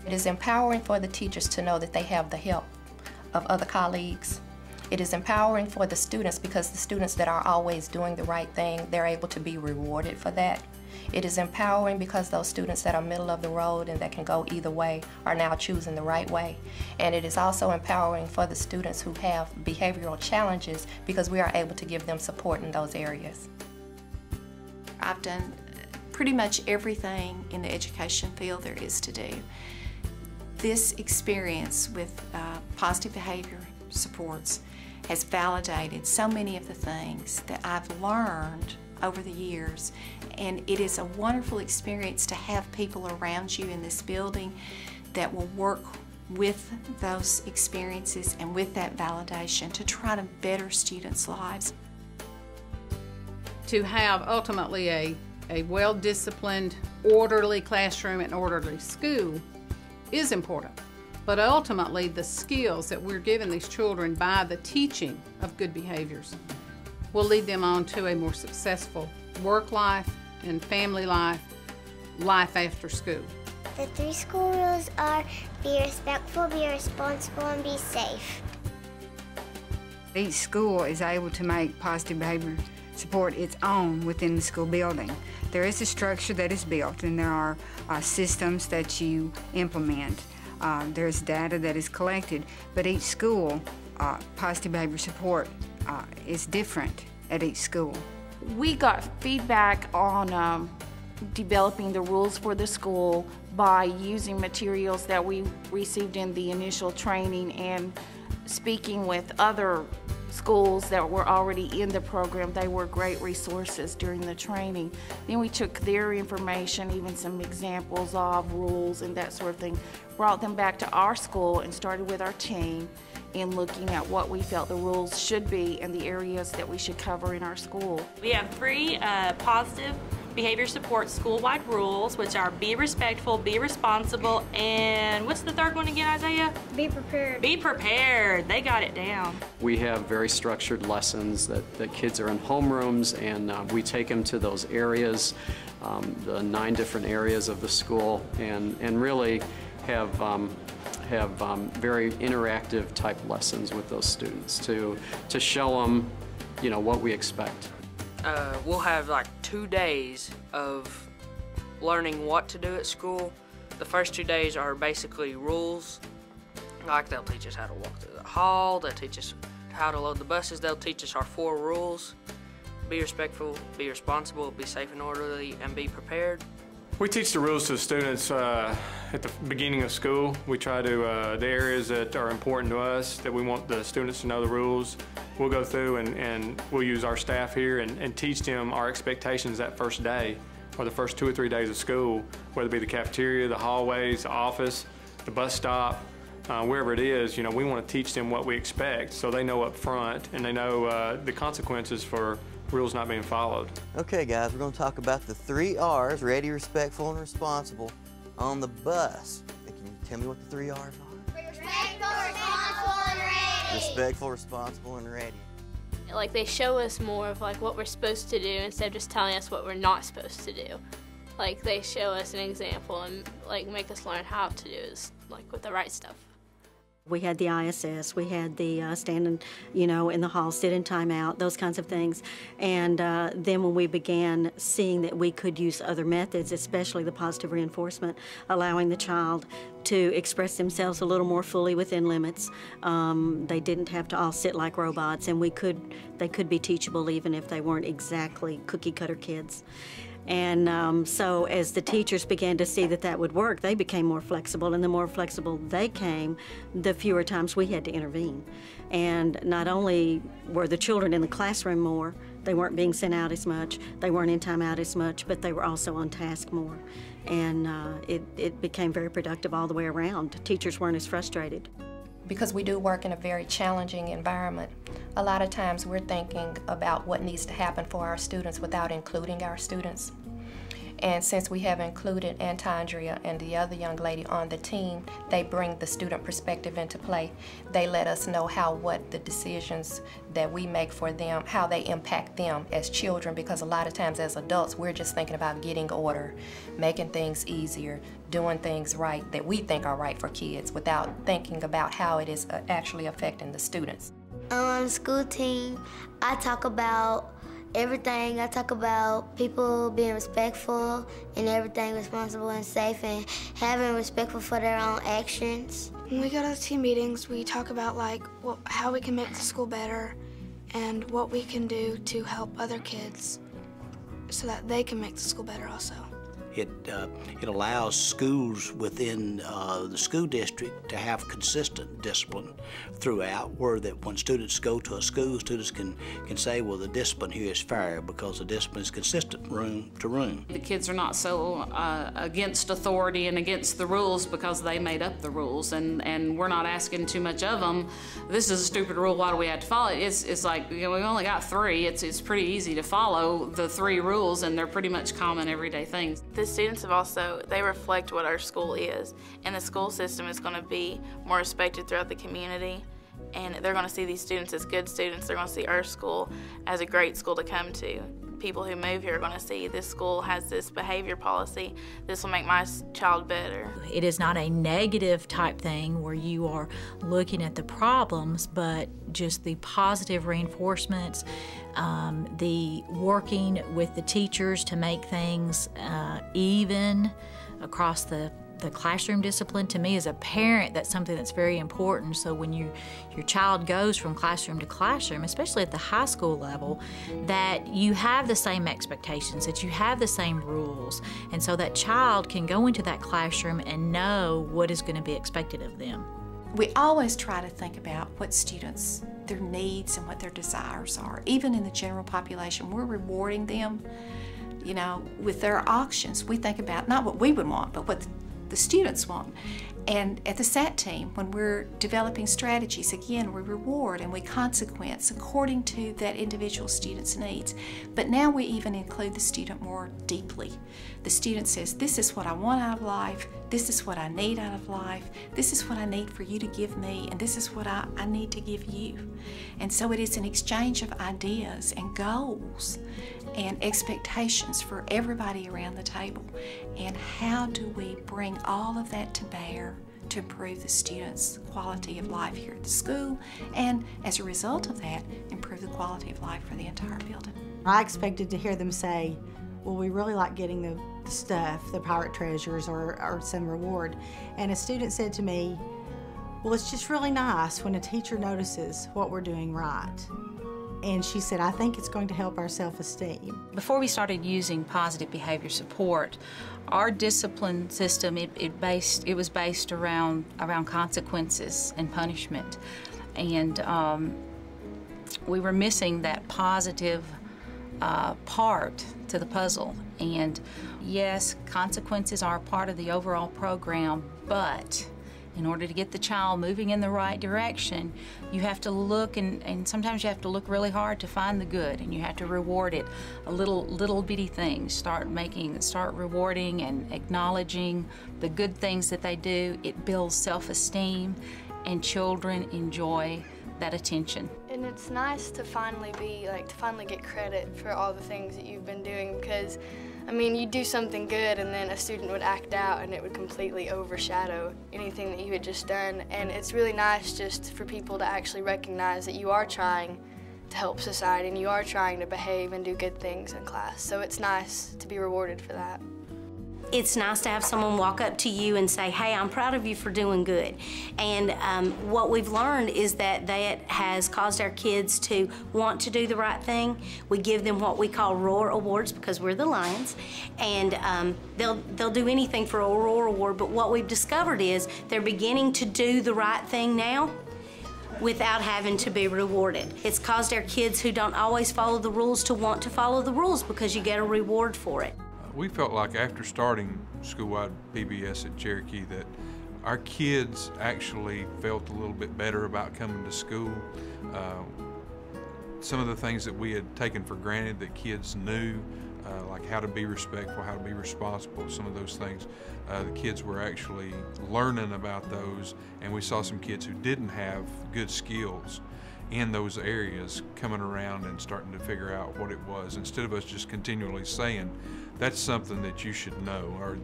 It is empowering for the teachers to know that they have the help of other colleagues. It is empowering for the students because the students that are always doing the right thing, they're able to be rewarded for that. It is empowering because those students that are middle of the road and that can go either way are now choosing the right way. And it is also empowering for the students who have behavioral challenges because we are able to give them support in those areas. I've done pretty much everything in the education field there is to do. This experience with positive behavior supports has validated so many of the things that I've learned over the years, and it is a wonderful experience to have people around you in this building that will work with those experiences and with that validation to try to better students' lives. To have ultimately a well-disciplined, orderly classroom and orderly school is important. But ultimately, the skills that we're giving these children by the teaching of good behaviors will lead them on to a more successful work life and family life, life after school. The 3 school rules are be respectful, be responsible, and be safe. Each school is able to make positive behavior support its own within the school building. There is a structure that is built, and there are systems that you implement. There's data that is collected, but each school, positive behavior support is different at each school. We got feedback on developing the rules for the school by using materials that we received in the initial training and speaking with other schools that were already in the program. They were great resources during the training. Then we took their information, even some examples of rules and that sort of thing, brought them back to our school and started with our team in looking at what we felt the rules should be and the areas that we should cover in our school. We have 3 positive behavior support school-wide rules, which are be respectful, be responsible, and what's the third one again, Isaiah? Be prepared. Be prepared. They got it down. We have very structured lessons that kids are in homerooms, and we take them to those areas, the 9 different areas of the school, and really have very interactive type lessons with those students to show them, what we expect. We'll have like 2 days of learning what to do at school. The first 2 days are basically rules. Like they'll teach us how to walk through the hall, they'll teach us how to load the buses, they'll teach us our 4 rules. Be respectful, be responsible, be safe and orderly, and be prepared. We teach the rules to the students at the beginning of school. We try to, the areas that are important to us, that we want the students to know the rules, we'll go through and we'll use our staff here and teach them our expectations that first day or the first 2 or 3 days of school, whether it be the cafeteria, the hallways, the office, the bus stop, wherever it is. We want to teach them what we expect so they know up front and they know the consequences for rules not being followed. Okay guys, we're going to talk about the 3 R's, ready, respectful, and responsible, on the bus. Can you tell me what the 3 R's are? Respectful, responsible, and ready. Respectful, responsible, and ready. Like they show us more of like what we're supposed to do instead of just telling us what we're not supposed to do. Like they show us an example and like make us learn how to do is like with the right stuff. We had the ISS, we had the standing, in the hall, sit in timeout, those kinds of things. And then when we began seeing that we could use other methods, especially the positive reinforcement, allowing the child to express themselves a little more fully within limits. They didn't have to all sit like robots, and they could be teachable even if they weren't exactly cookie-cutter kids. And so as the teachers began to see that that would work, they became more flexible, and the more flexible they came, the fewer times we had to intervene. And not only were the children in the classroom more, they weren't being sent out as much, they weren't in timeout as much, but they were also on task more. And it became very productive all the way around. Teachers weren't as frustrated. Because we do work in a very challenging environment, a lot of times we're thinking about what needs to happen for our students without including our students. And since we have included Antandria and the other young lady on the team, they bring the student perspective into play. They let us know what the decisions that we make for them, how they impact them as children, because a lot of times as adults, we're just thinking about getting order, making things easier, doing things right that we think are right for kids without thinking about how it is actually affecting the students. On the school team, I talk about everything. I talk about people being respectful and everything responsible and safe and having respectful for their own actions. When we go to the team meetings, we talk about how we can make the school better and what we can do to help other kids so that they can make the school better also. It allows schools within the school district to have consistent discipline throughout, where that when students go to a school, students can say, well, the discipline here is fair because the discipline is consistent room to room. The kids are not so against authority and against the rules because they made up the rules, and we're not asking too much of them. This is a stupid rule, why do we have to follow it? It's like, you know, we've only got 3. It's pretty easy to follow the 3 rules, and they're pretty much common everyday things. The students have also, they reflect what our school is, and the school system is going to be more respected throughout the community, and they're going to see these students as good students. They're going to see our school as a great school to come to. People who move here are going to see this school has this behavior policy. This will make my child better. It is not a negative type thing where you are looking at the problems, but just the positive reinforcements, the working with the teachers to make things even across the classroom discipline. To me as a parent, that's something that's very important. So when your child goes from classroom to classroom, especially at the high school level, that you have the same expectations, that you have the same rules, and so that child can go into that classroom and know what is going to be expected of them. We always try to think about what students, their needs and what their desires are. Even in the general population, we're rewarding them, you know, with their auctions. We think about not what we would want, but what the students want. And at the SAT team, when we're developing strategies, again, we reward and we consequence according to that individual student's needs. But now we even include the student more deeply. The student says, this is what I want out of life, this is what I need out of life, this is what I need for you to give me, and this is what I need to give you. And so it is an exchange of ideas and goals and expectations for everybody around the table. And how do we bring all of that to bear to improve the students' quality of life here at the school, and as a result of that, improve the quality of life for the entire building. I expected to hear them say, well, we really like getting the stuff, the pirate treasures or some reward. And a student said to me, well, it's just really nice when a teacher notices what we're doing right. And she said, I think it's going to help our self-esteem. Before we started using positive behavior support, our discipline system, it was based around consequences and punishment. And we were missing that positive part to the puzzle. And yes, consequences are part of the overall program, but in order to get the child moving in the right direction, you have to look, and sometimes you have to look really hard to find the good, and you have to reward it. A little bitty things. Start rewarding and acknowledging the good things that they do. It builds self-esteem, and children enjoy that attention. And it's nice to finally get credit for all the things that you've been doing, because I mean, you do something good and then a student would act out and it would completely overshadow anything that you had just done. And it's really nice just for people to actually recognize that you are trying to help society and you are trying to behave and do good things in class. So it's nice to be rewarded for that. It's nice to have someone walk up to you and say, hey, I'm proud of you for doing good. And what we've learned is that has caused our kids to want to do the right thing. We give them what we call Roar Awards because we're the Lions. And they'll do anything for a Roar Award, but what we've discovered is they're beginning to do the right thing now without having to be rewarded. It's caused our kids who don't always follow the rules to want to follow the rules because you get a reward for it. We felt like after starting school-wide PBS at Cherokee that our kids actually felt a little bit better about coming to school. Some of the things that we had taken for granted that kids knew like how to be respectful, how to be responsible, some of those things. The kids were actually learning about those, and we saw some kids who didn't have good skills in those areas coming around and starting to figure out what it was, instead of us just continually saying, that's something that you should know, or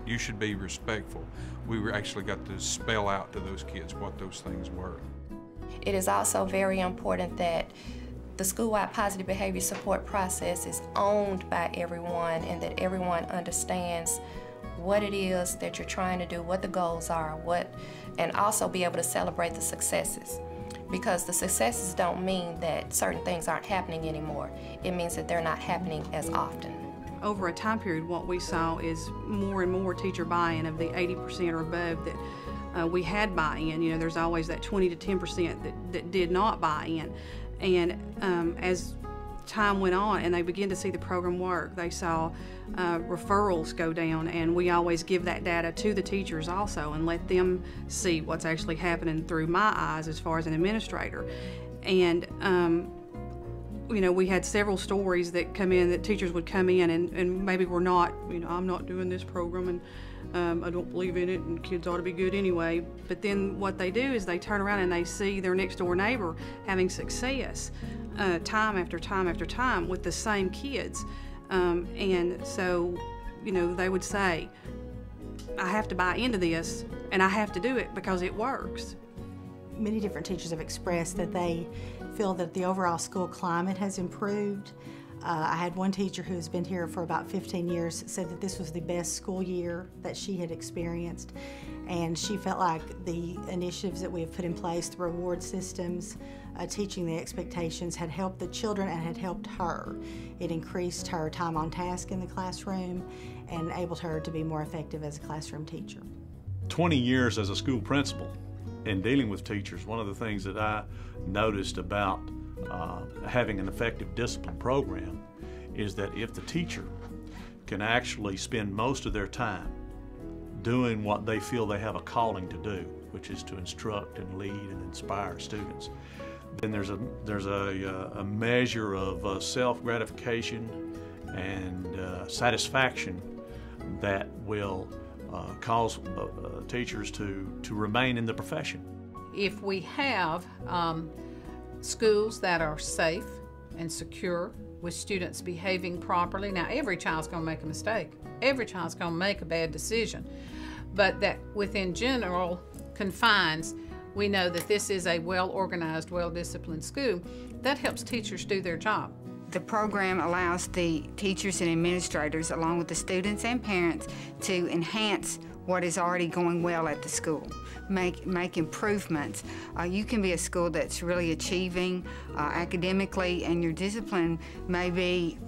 you should be respectful. We actually got to spell out to those kids what those things were. It is also very important that the school-wide positive behavior support process is owned by everyone, and that everyone understands what it is that you're trying to do, what the goals are, and also be able to celebrate the successes. Because the successes don't mean that certain things aren't happening anymore. It means that they're not happening as often. Over a time period, what we saw is more and more teacher buy-in of the 80% or above that we had buy-in. You know, there's always that 20 to 10% that did not buy in. And as time went on and they began to see the program work, they saw referrals go down, and we always give that data to the teachers also and let them see what's actually happening through my eyes as far as an administrator. And you know, we had several stories that come in that teachers would come in and maybe we're not, you know, I'm not doing this program and I don't believe in it and kids ought to be good anyway. But then what they do is they turn around and they see their next door neighbor having success time after time after time with the same kids. And so, you know, they would say, I have to buy into this and I have to do it because it works. Many different teachers have expressed that they feel that the overall school climate has improved. I had one teacher who has been here for about 15 years said that this was the best school year that she had experienced, and she felt like the initiatives that we have put in place, the reward systems, teaching the expectations, had helped the children and had helped her. It increased her time on task in the classroom and enabled her to be more effective as a classroom teacher. 20 years as a school principal and dealing with teachers, one of the things that I noticed about having an effective discipline program is that if the teacher can actually spend most of their time doing what they feel they have a calling to do, which is to instruct and lead and inspire students, then there's a measure of self-gratification and satisfaction that will cause teachers to remain in the profession. If we have schools that are safe and secure with students behaving properly, now every child's going to make a mistake. Every child's going to make a bad decision. But that within general confines, we know that this is a well-organized, well-disciplined school. That helps teachers do their job. The program allows the teachers and administrators, along with the students and parents, to enhance what is already going well at the school, make improvements. You can be a school that's really achieving academically, and your discipline may be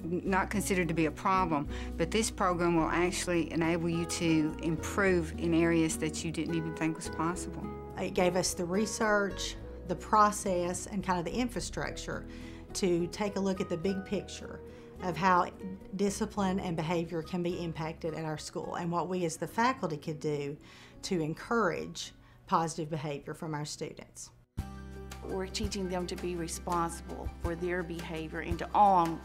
not considered to be a problem, but this program will actually enable you to improve in areas that you didn't even think was possible. It gave us the research, the process, and kind of the infrastructure to take a look at the big picture of how discipline and behavior can be impacted at our school and what we as the faculty could do to encourage positive behavior from our students. We're teaching them to be responsible for their behavior and to own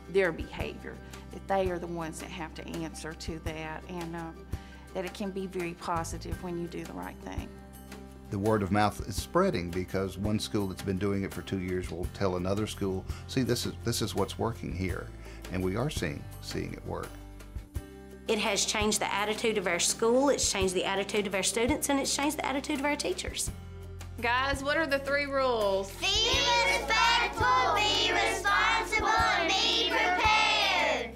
their behavior, that they are the ones that have to answer to that, and that it can be very positive when you do the right thing. The word of mouth is spreading because one school that's been doing it for 2 years will tell another school, see, this is what's working here, and we are seeing it work. It has changed the attitude of our school, it's changed the attitude of our students, and it's changed the attitude of our teachers. Guys, what are the 3 rules? Be respectful, be responsible, and be prepared.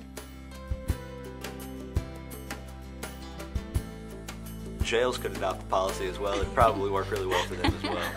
Jails could adopt the policy as well. It'd probably work really well for them as well.